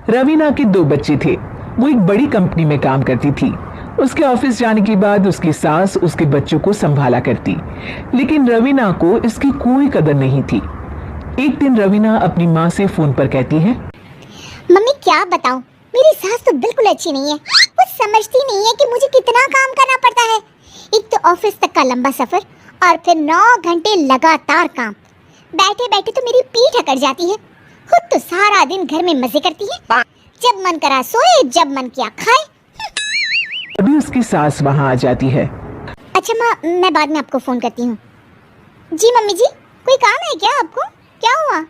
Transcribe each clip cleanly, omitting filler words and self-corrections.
रवीना के दो बच्चे थे। वो एक बड़ी कंपनी में काम करती थी। उसके ऑफिस जाने के बाद उसकी सास उसके बच्चों को संभाला करती, लेकिन रवीना को इसकी कोई कदर नहीं थी। एक दिन रवीना अपनी माँ से फोन पर कहती है, मम्मी क्या बताऊं, मेरी सास तो बिल्कुल अच्छी नहीं है। वो समझती नहीं है कि मुझे कितना काम करना पड़ता है। एक तो ऑफिस तक का लंबा सफर और फिर 9 घंटे लगातार काम। बैठे बैठे तो मेरी पीठ अकड़ जाती है। खुद तो सारा दिन घर में मजे करती है, जब मन करा सोए, जब मन किया खाए। अभी उसकी सास वहाँ आ जाती है। अच्छा माँ, मैं बाद में आपको फोन करती हूँ। जी मम्मी जी, कोई काम है क्या आपको? क्या हुआ?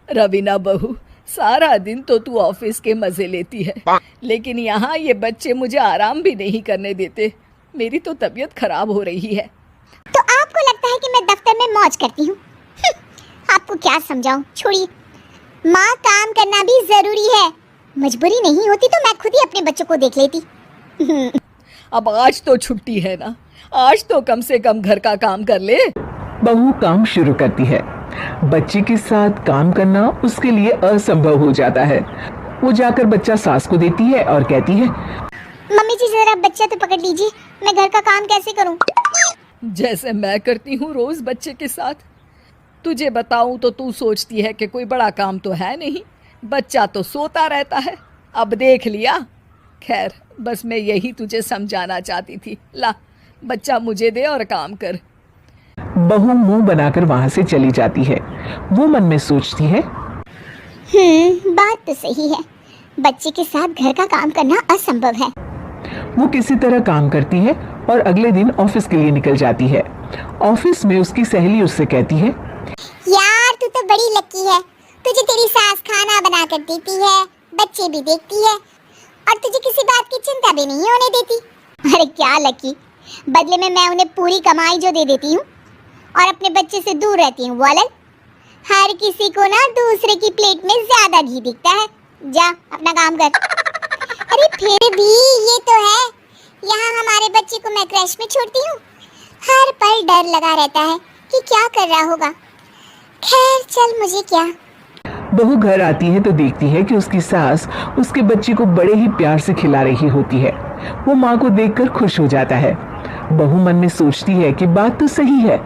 रवीना बहू, सारा दिन तो तू ऑफिस के मजे लेती है, लेकिन यहाँ ये बच्चे मुझे आराम भी नहीं करने देते। मेरी तो तबीयत खराब हो रही है। तो आपको लगता है कि मैं दफ्तर में मौज करती हूँ? आपको क्या समझाऊं, छोड़िए। माँ, काम करना भी जरूरी है। मजबूरी नहीं होती तो मैं खुद ही अपने बच्चों को देख लेती। अब आज तो छुट्टी है ना, आज तो कम से कम घर का काम कर ले। बहू काम शुरू करती है। बच्चे के साथ काम करना उसके लिए असंभव हो जाता है। वो जाकर बच्चा सास को देती है और कहती है, मम्मी जी जरा बच्चा तो पकड़ लीजिए, मैं घर का काम कैसे करूं? जैसे मैं करती हूँ रोज बच्चे के साथ। तुझे बताऊं तो तू सोचती है कि कोई बड़ा काम तो है नहीं, बच्चा तो सोता रहता है। अब देख लिया। खैर, बस मैं यही तुझे समझाना चाहती थी। ला, बच्चा मुझे दे और काम कर। बहू मुंह बनाकर वहां से चली जाती है। वो मन में सोचती है, बात तो सही है, बच्चे के साथ घर का काम करना असंभव है। वो किसी तरह काम करती है और अगले दिन ऑफिस के लिए निकल जाती है। ऑफिस में उसकी सहेली उससे कहती है, यार तू तो बड़ी लकी है, तुझे तेरी सास खाना बना कर देती है, बच्चे भी देखती है और तुझे किसी बात की चिंता भी नहीं होने देती। अरे क्या लकी, बदले में मैं उन्हें पूरी कमाई जो दे देती हूँ और अपने बच्चे से दूर रहती हूँ। वो अलग, हर किसी को ना दूसरे की प्लेट में ज्यादा घी दिखता है। जा अपना काम कर। अरे फिर भी ये तो है, यहाँ हमारे बच्चे को मैं क्रैश में छोड़ती हूँ, हर पल डर लगा रहता है कि क्या कर रहा होगा। खैर चल, मुझे क्या। बहू घर आती है तो देखती है कि उसकी सास उसके बच्चे को बड़े ही प्यार से खिला रही होती है। वो माँ को देखकर खुश हो जाता है। बहू मन में सोचती है कि बात तो सही है,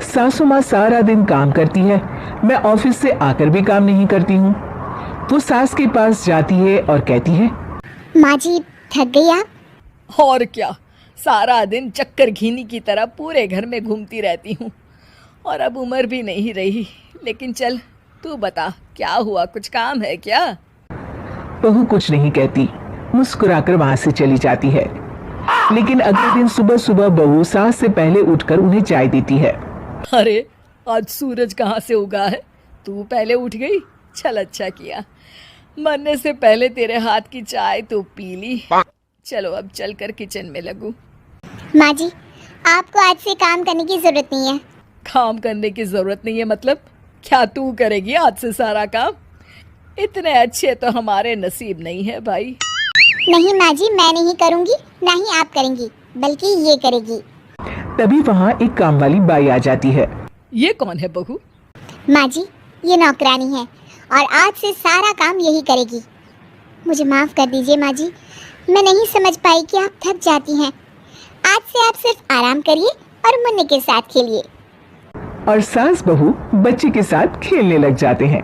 सासू माँ सारा दिन काम करती है, मैं ऑफिस से आकर भी काम नहीं करती हूँ। वो सास के पास जाती है और कहती है, माँ जी थक गई आप? और क्या, सारा दिन चक्कर घीनी की तरह पूरे घर में घूमती रहती हूँ और अब उम्र भी नहीं रही। लेकिन चल तू बता, क्या हुआ, कुछ काम है क्या? बहू कुछ नहीं कहती, मुस्कुराकर वहां से चली जाती है। लेकिन अगले दिन सुबह सुबह बहू सास से पहले उठकर उन्हें चाय देती है। अरे आज सूरज कहाँ से उगा है, तू पहले उठ गई। चल अच्छा किया, मरने से पहले तेरे हाथ की चाय तो पी ली। चलो अब चलकर किचन में लगूं। माँ जी, आपको आज से काम करने की जरूरत नहीं है। काम करने की जरूरत नहीं है मतलब? क्या तू करेगी आज से सारा काम? इतने अच्छे तो हमारे नसीब नहीं है भाई। नहीं माँ जी, मैं नहीं करूँगी, ना ही आप करेंगी, बल्कि ये करेगी। तभी वहाँ एक काम वाली बाई आ जाती है। ये कौन है बहू? माँ जी, ये नौकरानी है और आज से सारा काम यही करेगी। मुझे माफ़ कर दीजिए माँ जी, मैं नहीं समझ पाई कि आप थक जाती हैं। आज से आप सिर्फ आराम करिए और मुन्ने के साथ खेलिए। और सास बहू बच्चे के साथ खेलने लग जाते हैं।